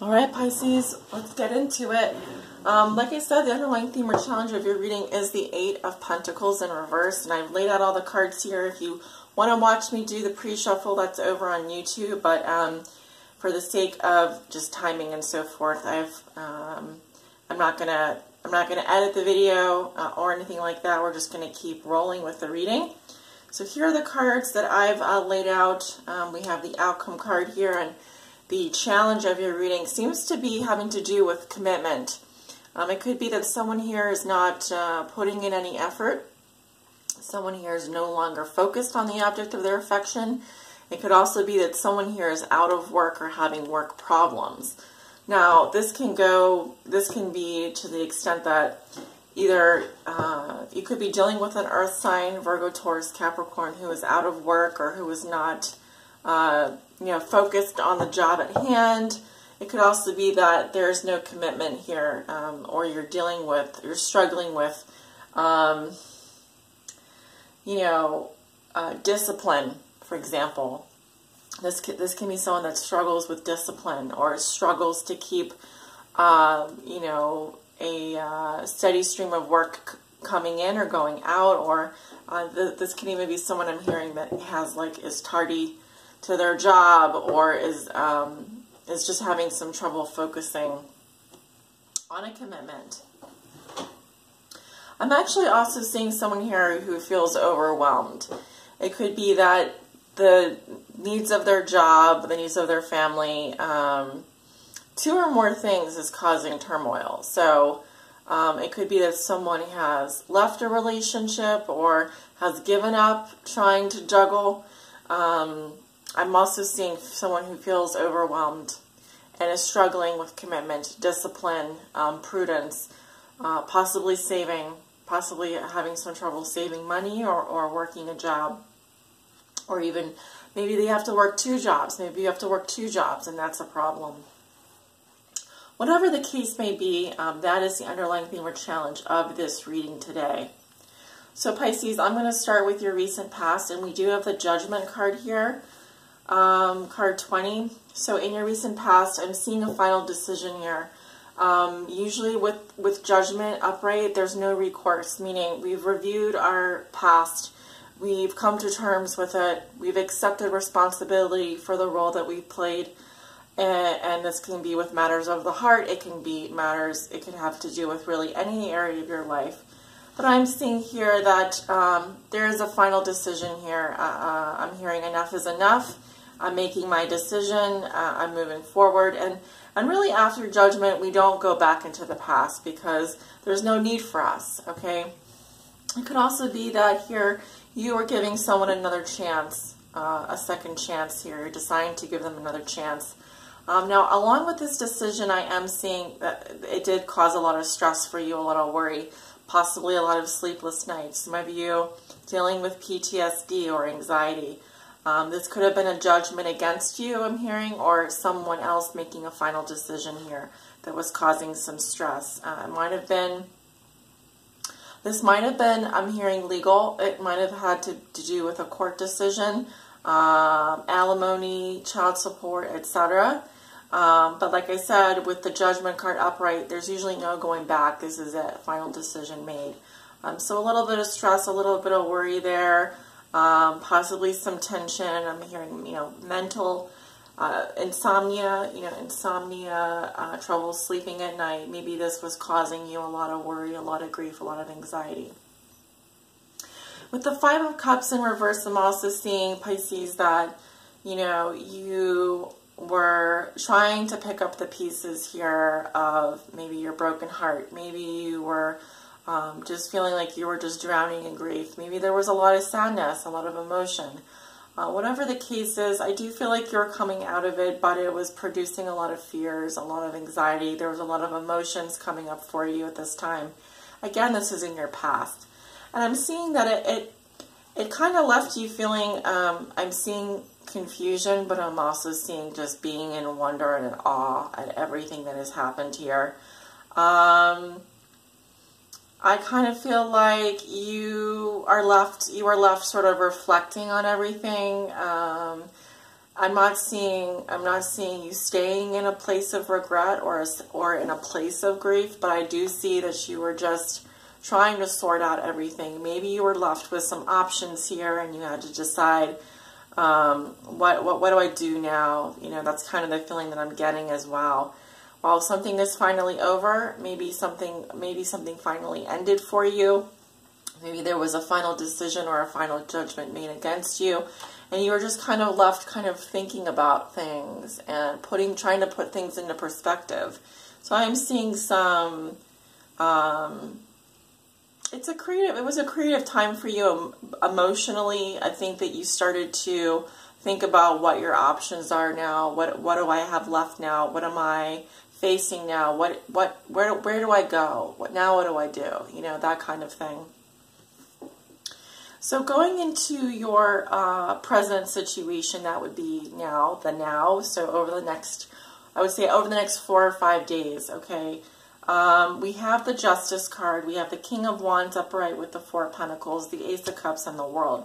All right, Pisces, let's get into it. Like I said, the underlying theme or challenge of your reading is the Eight of Pentacles in reverse, and I've laid out all the cards here. If you want to watch me do the pre-shuffle, that's over on YouTube, but for the sake of just timing and so forth, I'm not gonna edit the video or anything like that. We're just gonna keep rolling with the reading. So here are the cards that I've laid out. We have the outcome card here, and the challenge of your reading seems to be having to do with commitment. It could be that someone here is not putting in any effort. Someone here is no longer focused on the object of their affection. It could also be that someone here is out of work or having work problems. Now, this can be to the extent that either you could be dealing with an earth sign, Virgo, Taurus, Capricorn, who is out of work or who is not focused on the job at hand. It could also be that there's no commitment here, or you're struggling with, discipline, for example. This can be someone that struggles with discipline or struggles to keep, a steady stream of work coming in or going out, or this can even be someone I'm hearing that is tardy to their job, or is just having some trouble focusing on a commitment. I'm actually also seeing someone here who feels overwhelmed. It could be that the needs of their job, the needs of their family, two or more things is causing turmoil. So it could be that someone has left a relationship or has given up trying to juggle. I'm also seeing someone who feels overwhelmed and is struggling with commitment, discipline, prudence, possibly having some trouble saving money or working a job. Or even maybe they have to work two jobs. Maybe you have to work two jobs and that's a problem. Whatever the case may be, that is the underlying theme or challenge of this reading today. So Pisces, I'm going to start with your recent past, and we do have the Judgment card here, card 20. So in your recent past, I'm seeing a final decision here. Usually with Judgment upright, there's no recourse, meaning we've reviewed our past. We've come to terms with it. We've accepted responsibility for the role that we've played. And this can be with matters of the heart. It can have to do with really any area of your life. But I'm seeing here that there is a final decision here. I'm hearing enough is enough. I'm making my decision. I'm moving forward. And really after Judgment, we don't go back into the past because there's no need for us, okay? It could also be that here you are giving someone another chance, a second chance here. You're deciding to give them another chance. Now, along with this decision, I am seeing that it did cause a lot of stress for you, a lot of worry, possibly a lot of sleepless nights. Some of you dealing with PTSD or anxiety. This could have been a judgment against you, I'm hearing, or someone else making a final decision here that was causing some stress. This might have been, I'm hearing, legal. It might have had to do with a court decision, alimony, child support, etc. But like I said, with the Judgment card upright, there's usually no going back. This is a final decision made. So a little bit of stress, a little bit of worry there, possibly some tension. I'm hearing, mental insomnia, trouble sleeping at night. Maybe this was causing you a lot of worry, a lot of grief, a lot of anxiety. With the Five of Cups in reverse, I'm also seeing, Pisces, that, you were trying to pick up the pieces here of maybe your broken heart. Maybe you were just feeling like you were just drowning in grief. Maybe there was a lot of sadness, a lot of emotion. Whatever the case is, I do feel like you're coming out of it, but it was producing a lot of fears, a lot of anxiety. There was a lot of emotions coming up for you at this time. Again, this is in your past. And I'm seeing that it kind of left you feeling, I'm seeing confusion, but I'm also seeing just being in wonder and in awe at everything that has happened here. I kind of feel like you were left sort of reflecting on everything. I'm not seeing you staying in a place of regret or in a place of grief, but I do see that you were just trying to sort out everything. Maybe you were left with some options here and you had to decide, what do I do now? You know, that's kind of the feeling that I'm getting as well. While something is finally over, maybe something finally ended for you. Maybe there was a final decision or a final judgment made against you, and you were just kind of left kind of thinking about things and trying to put things into perspective. So I'm seeing some, it was a creative time for you emotionally. I think that you started to think about what your options are now. What do I have left now? What am I facing now? Where do I go? What do I do? You know, that kind of thing. So going into your present situation, that would be now. So over the next, I would say over the next 4 or 5 days, okay? We have the Justice card. We have the King of Wands upright with the 4 of Pentacles, the Ace of Cups, and the World.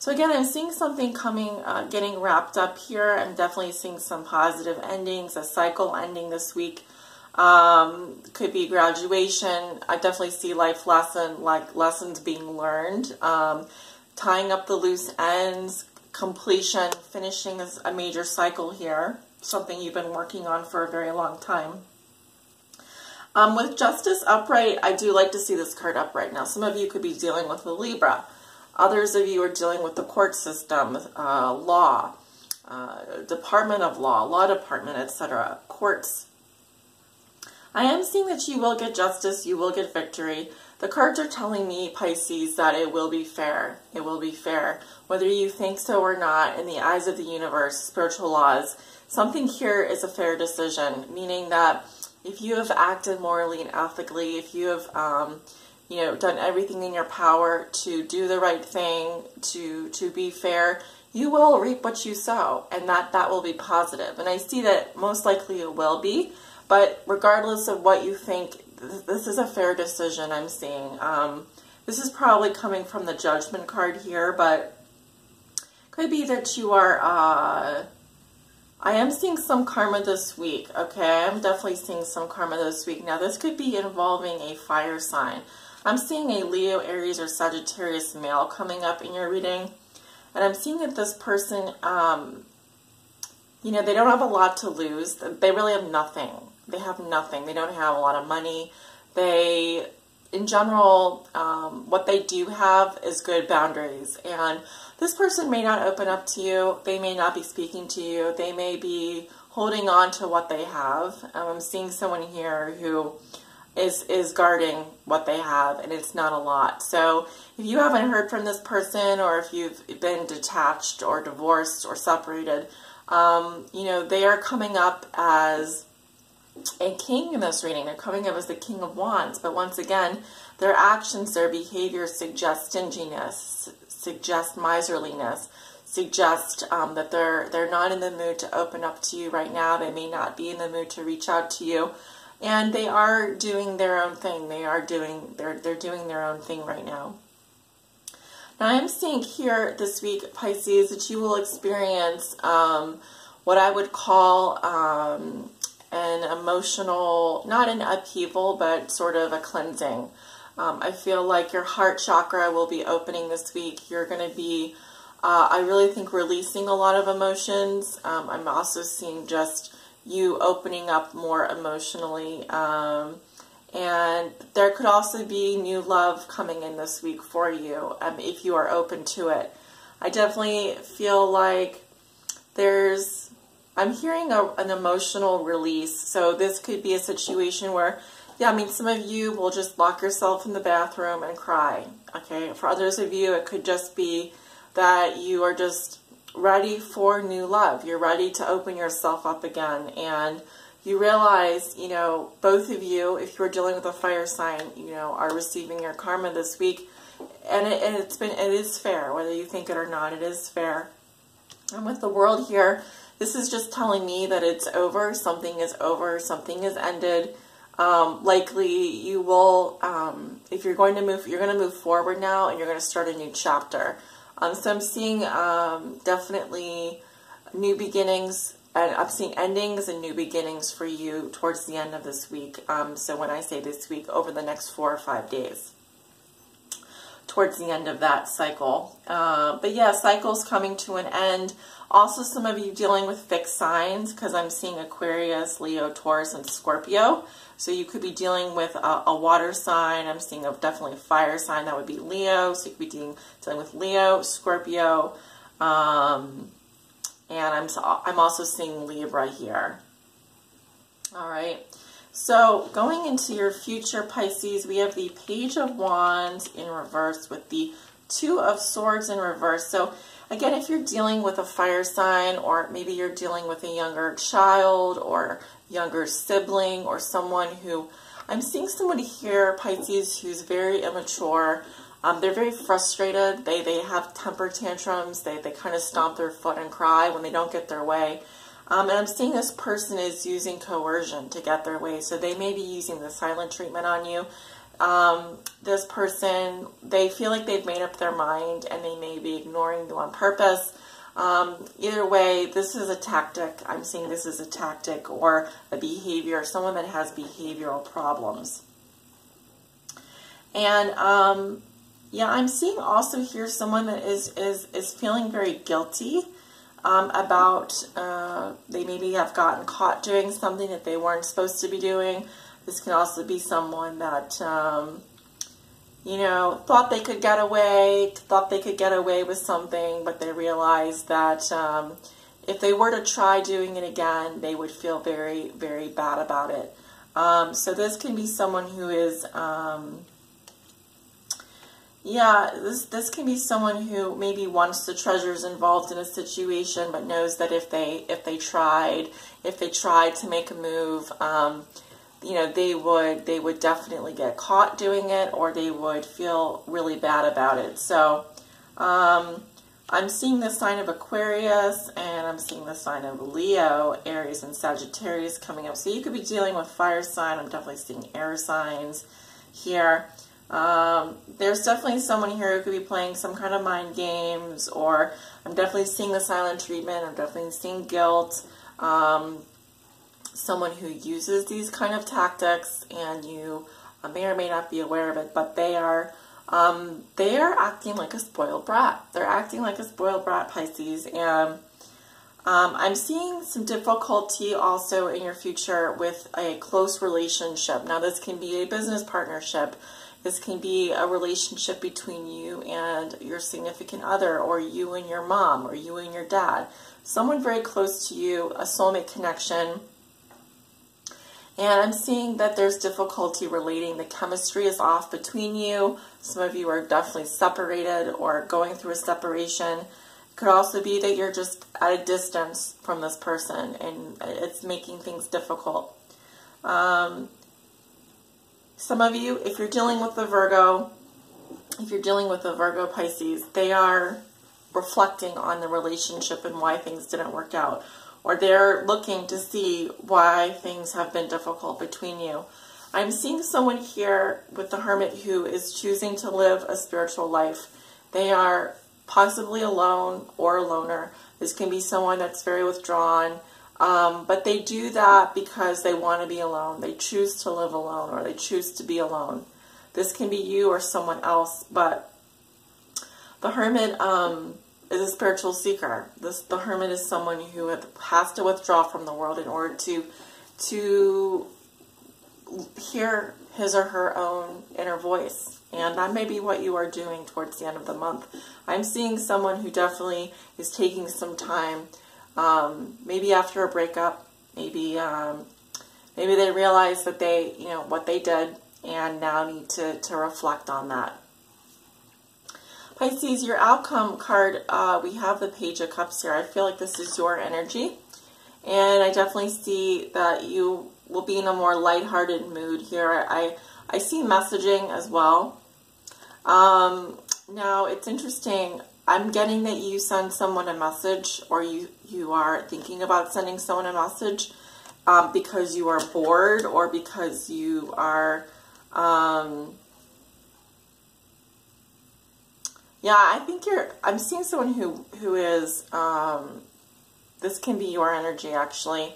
So again, I'm seeing something coming, getting wrapped up here. I'm definitely seeing some positive endings, a cycle ending this week. Could be graduation. I definitely see life lessons being learned, tying up the loose ends, completion, finishing a major cycle here, something you've been working on for a very long time. With Justice upright, I do like to see this card upright. Now, some of you could be dealing with a Libra. Others of you are dealing with the court system, law, Department of Law Department, etc., courts. I am seeing that you will get justice, you will get victory. The cards are telling me, Pisces, that it will be fair. It will be fair. Whether you think so or not, in the eyes of the universe, spiritual laws, something here is a fair decision, meaning that if you have acted morally and ethically, if you have you know, done everything in your power to do the right thing, to be fair, you will reap what you sow, and that will be positive. And I see that most likely it will be. But regardless of what you think, this is a fair decision I'm seeing. This is probably coming from the Judgment card here, but could be that you are, I am seeing some karma this week, okay? I'm definitely seeing some karma this week. Now, this could be involving a fire sign. I'm seeing a Leo, Aries, or Sagittarius male coming up in your reading. And I'm seeing that this person, you know, they don't have a lot to lose. They really have nothing. They have nothing. They don't have a lot of money. They, in general, what they do have is good boundaries. And this person may not open up to you. They may not be speaking to you. They may be holding on to what they have. I'm seeing someone here who is guarding what they have, and it's not a lot. So if you haven't heard from this person, or if you've been detached or divorced or separated, you know, they are coming up as a king in this reading. They're coming up as the King of Wands, but once again, their actions, their behavior suggest stinginess, suggest miserliness, suggest that they're not in the mood to open up to you right now. They may not be in the mood to reach out to you, and they are doing their own thing. They're doing their own thing right now. Now, I'm seeing here this week, Pisces, that you will experience what I would call an emotional, not an upheaval, but sort of a cleansing. I feel like your heart chakra will be opening this week. You're going to be, I really think, releasing a lot of emotions. I'm also seeing just you opening up more emotionally. And there could also be new love coming in this week for you, if you are open to it. I definitely feel like I'm hearing an emotional release. So this could be a situation where, yeah, I mean, some of you will just lock yourself in the bathroom and cry, okay? For others of you, it could just be that you are just ready for new love. You're ready to open yourself up again, and you realize, you know, both of you, if you're dealing with a fire sign, you know, are receiving your karma this week, and it is fair, whether you think it or not, it is fair. And with the World here, this is just telling me that it's over, something is ended. Likely you will, if you're going to move forward now, and you're going to start a new chapter. So I'm seeing definitely new beginnings, and I'm seeing endings and new beginnings for you towards the end of this week. So when I say this week, over the next 4 or 5 days, towards the end of that cycle. But yeah, cycles coming to an end. Also, some of you dealing with fixed signs, because I'm seeing Aquarius, Leo, Taurus, and Scorpio. So you could be dealing with a water sign. I'm seeing definitely a fire sign. That would be Leo. So you could be dealing with Leo, Scorpio, and I'm also seeing Libra here. All right. So going into your future, Pisces, we have the Page of Wands in reverse with the Two of Swords in reverse. So again, if you're dealing with a fire sign, or maybe you're dealing with a younger child or younger sibling, or someone who, I'm seeing somebody here, Pisces, who's very immature. They're very frustrated. They have temper tantrums. They kind of stomp their foot and cry when they don't get their way. And I'm seeing this person is using coercion to get their way. So they may be using the silent treatment on you. This person, they feel like they've made up their mind, and they may be ignoring you on purpose. Either way, this is a tactic. I'm seeing this is a tactic or a behavior, someone that has behavioral problems. And yeah, I'm seeing also here someone that is feeling very guilty about, they maybe have gotten caught doing something that they weren't supposed to be doing. This can also be someone that, you know, thought they could get away with something, but they realized that if they were to try doing it again, they would feel very, very bad about it. So this can be someone who is, yeah, this can be someone who maybe wants the treasures involved in a situation, but knows that if they tried to make a move, you know, they would definitely get caught doing it, or they would feel really bad about it. So I'm seeing the sign of Aquarius, and I'm seeing the sign of Leo, Aries, and Sagittarius coming up. So you could be dealing with fire sign. I'm definitely seeing air signs here. There's definitely someone here who could be playing some kind of mind games, or I'm definitely seeing the silent treatment. I'm definitely seeing guilt. Someone who uses these kind of tactics, and you may or may not be aware of it, but they are acting like a spoiled brat. They're acting like a spoiled brat, Pisces. And I'm seeing some difficulty also in your future with a close relationship. Now, this can be a business partnership. This can be a relationship between you and your significant other, or you and your mom, or you and your dad. Someone very close to you, a soulmate connection. And I'm seeing that there's difficulty relating. The chemistry is off between you. Some of you are definitely separated or going through a separation. It could also be that you're just at a distance from this person, and it's making things difficult. Some of you, if you're dealing with a Virgo, Pisces, they are reflecting on the relationship and why things didn't work out. Or they're looking to see why things have been difficult between you. I'm seeing someone here with the Hermit who is choosing to live a spiritual life. They are possibly alone or a loner. This can be someone that's very withdrawn, but they do that because they want to be alone. They choose to live alone, or they choose to be alone. This can be you or someone else, but the Hermit is a spiritual seeker. The Hermit is someone who has to withdraw from the world in order to hear his or her own inner voice. And that may be what you are doing towards the end of the month. I'm seeing someone who definitely is taking some time, maybe after a breakup, maybe they realize that they, you know, what they did, and now need to reflect on that. Pisces, your outcome card, we have the Page of Cups here. I feel like this is your energy. And I definitely see that you will be in a more lighthearted mood here. I see messaging as well. Now, it's interesting. I'm getting that you send someone a message, or you are thinking about sending someone a message because you are bored, or because you are... Yeah, I think I'm seeing someone who is, this can be your energy actually.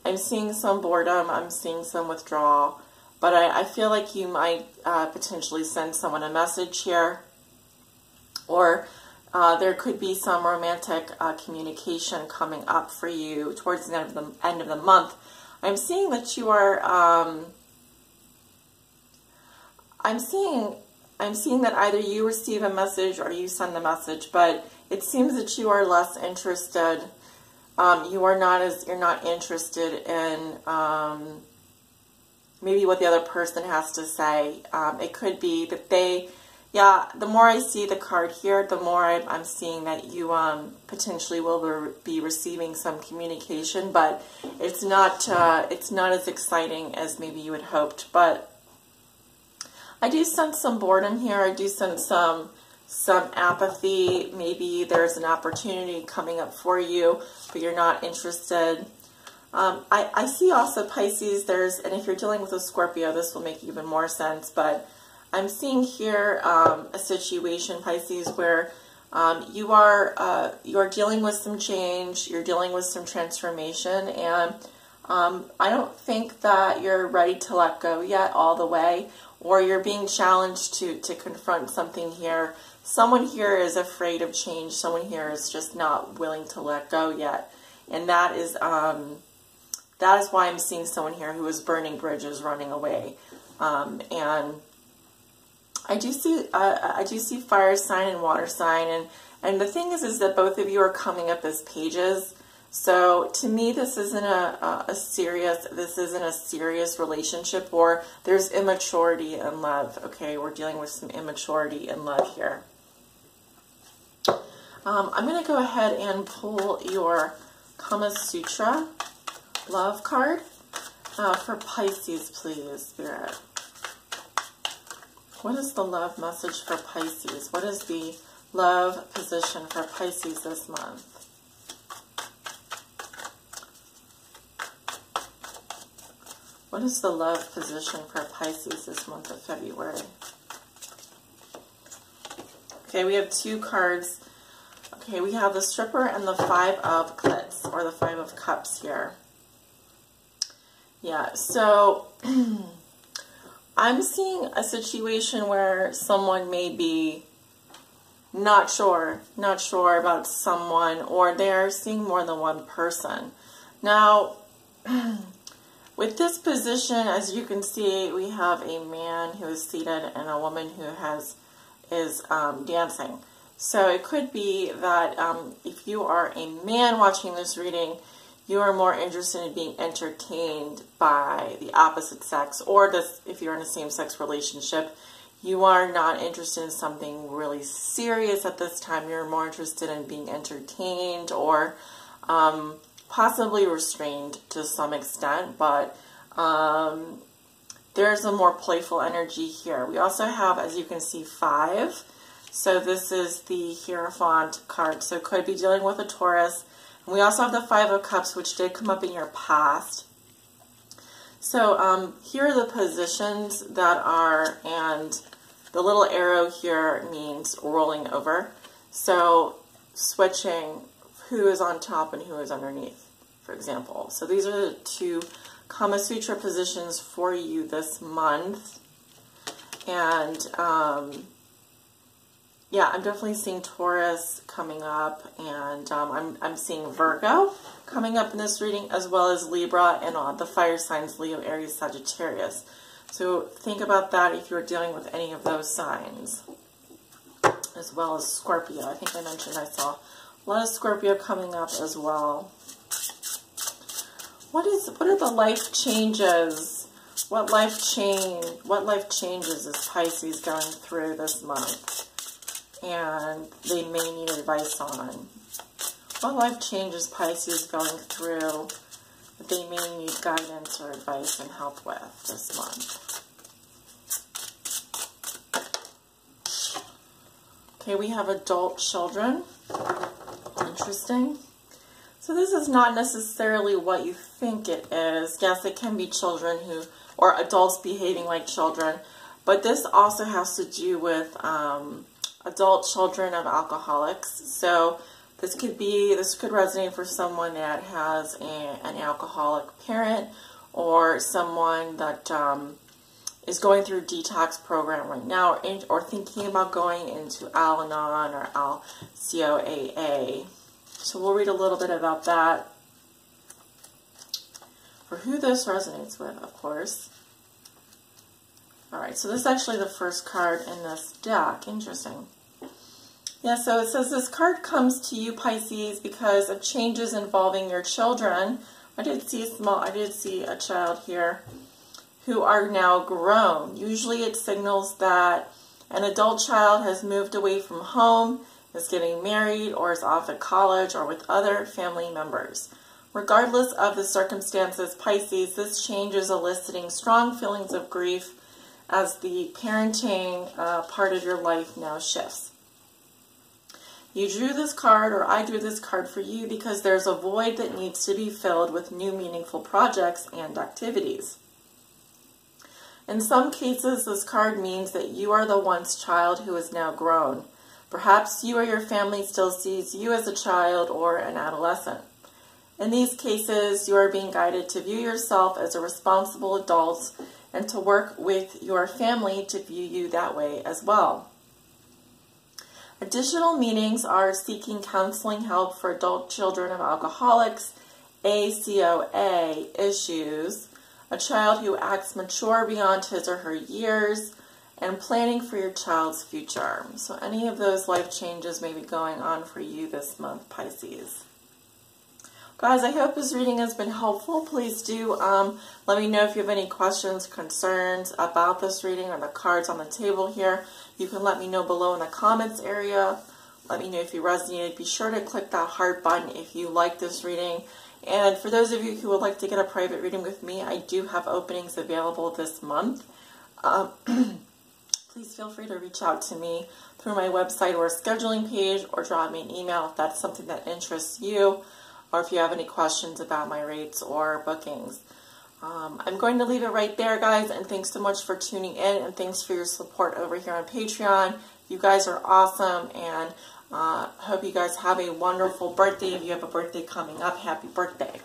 I'm seeing some boredom, I'm seeing some withdrawal, but I feel like you might potentially send someone a message here, or there could be some romantic communication coming up for you towards the end of the month. I'm seeing that you are, I'm seeing that either you receive a message or you send the message, but it seems that you are less interested. You're not interested in maybe what the other person has to say. It could be that the more I see the card here, the more I'm seeing that you potentially will be receiving some communication, but it's not as exciting as maybe you had hoped. But I do sense some boredom here. I do sense some apathy. Maybe there's an opportunity coming up for you, but you're not interested. I see also Pisces, and if you're dealing with a Scorpio, this will make even more sense, but I'm seeing here a situation, Pisces, where you are dealing with some change, you're dealing with some transformation, and I don't think that you're ready to let go yet all the way, or you're being challenged to confront something here. Someone here is afraid of change. Someone here is just not willing to let go yet, and that is why I'm seeing someone here who is burning bridges, running away, and I do see fire sign and water sign, and the thing is that both of you are coming up as pages. So to me, this isn't a serious relationship, or there's immaturity in love. Okay, we're dealing with some immaturity in love here. I'm going to go ahead and pull your Kama Sutra love card for Pisces, please, Spirit. What is the love message for Pisces? What is the love position for Pisces this month? What is the love position for Pisces this month of February? Okay, we have two cards. Okay, we have the Stripper and the Five of Clits, or the Five of Cups here. Yeah, so I'm seeing a situation where someone may be not sure about someone, or they're seeing more than one person. Now, with this position, as you can see, we have a man who is seated and a woman who is dancing. So it could be that if you are a man watching this reading, you are more interested in being entertained by the opposite sex, or if you're in a same-sex relationship, you are not interested in something really serious at this time. You're more interested in being entertained, or possibly restrained to some extent, but there's a more playful energy here. We also have, as you can see, 5. So this is the Hierophant card. So it could be dealing with a Taurus. And we also have the 5 of Cups, which did come up in your past. So here are the positions that are, and the little arrow here means rolling over. So switching who is on top and who is underneath, for example. So these are the 2 Kama Sutra positions for you this month. And yeah, I'm definitely seeing Taurus coming up, and I'm seeing Virgo coming up in this reading, as well as Libra and the fire signs Leo, Aries, Sagittarius. So think about that if you're dealing with any of those signs, as well as Scorpio. I think I mentioned I saw a lot of Scorpio coming up as well. What are the life changes? What life changes is Pisces going through this month, and they may need advice on? What life changes Pisces going through that they may need guidance or advice and help with this month? Okay, we have adult children. Interesting. So this is not necessarily what you think it is. Yes, it can be children or adults behaving like children, but this also has to do with adult children of alcoholics. So this could resonate for someone that has an alcoholic parent, or someone that is going through a detox program right now, or thinking about going into Al-Anon or Al-COAA. So we'll read a little bit about that for who this resonates with, of course. Alright, so this is actually the first card in this deck. Interesting. Yeah, so it says this card comes to you, Pisces, because of changes involving your children. I did see a child here who are now grown. Usually it signals that an adult child has moved away from home, is getting married, or is off at college or with other family members. Regardless of the circumstances, Pisces, this change is eliciting strong feelings of grief as the parenting part of your life now shifts. You drew this card, or I drew this card for you, because there's a void that needs to be filled with new meaningful projects and activities. In some cases, this card means that you are the once child who is now grown. Perhaps you or your family still sees you as a child or an adolescent. In these cases, you are being guided to view yourself as a responsible adult and to work with your family to view you that way as well. Additional meanings are seeking counseling help for adult children of alcoholics, ACOA issues, a child who acts mature beyond his or her years, and planning for your child's future. So any of those life changes may be going on for you this month, Pisces. Guys, I hope this reading has been helpful. Please do let me know if you have any questions, concerns about this reading or the cards on the table here. You can let me know below in the comments area. Let me know if you resonated. Be sure to click that heart button if you like this reading. And for those of you who would like to get a private reading with me, I do have openings available this month. Please feel free to reach out to me through my website or scheduling page, or drop me an email if that's something that interests you, or if you have any questions about my rates or bookings. I'm going to leave it right there, guys, and thanks so much for tuning in, and thanks for your support over here on Patreon. You guys are awesome, and hope you guys have a wonderful birthday. If you have a birthday coming up, happy birthday.